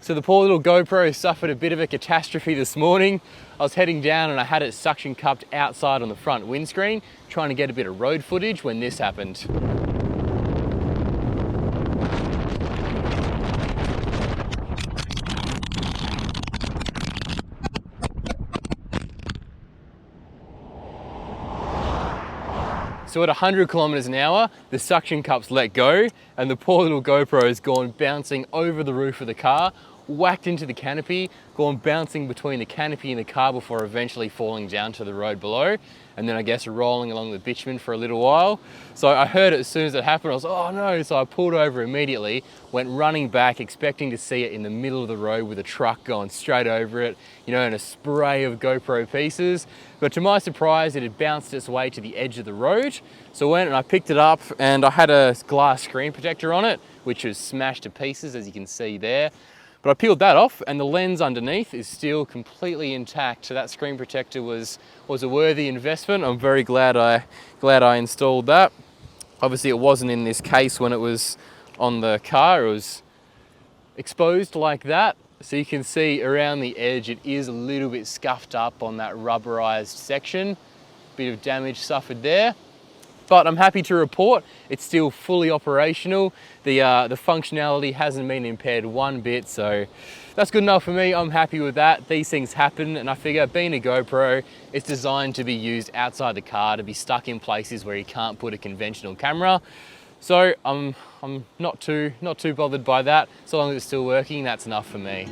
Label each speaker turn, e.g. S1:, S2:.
S1: So the poor little GoPro suffered a bit of a catastrophe this morning. I was heading down and I had it suction cupped outside on the front windscreen, trying to get a bit of road footage when this happened. So at 100 kilometers an hour, the suction cups let go and the poor little GoPro has gone bouncing over the roof of the car, whacked into the canopy, gone bouncing between the canopy and the car before eventually falling down to the road below. And then I guess rolling along the bitumen for a little while. So I heard it as soon as it happened. I was, oh no. So I pulled over immediately, went running back, expecting to see it in the middle of the road with a truck going straight over it, you know, and a spray of GoPro pieces. But to my surprise, it had bounced its way to the edge of the road. So I went and I picked it up and I had a glass screen protector on it, which was smashed to pieces, as you can see there. But I peeled that off and the lens underneath is still completely intact. So that screen protector was a worthy investment. I'm very glad I installed that. Obviously it wasn't in this case when it was on the car. It was exposed like that. So you can see around the edge, it is a little bit scuffed up on that rubberized section. Bit of damage suffered there. But I'm happy to report it's still fully operational. The functionality hasn't been impaired one bit, so that's good enough for me. I'm happy with that. These things happen, and I figure being a GoPro, it's designed to be used outside the car, to be stuck in places where you can't put a conventional camera. So I'm not too bothered by that. So long as it's still working, that's enough for me.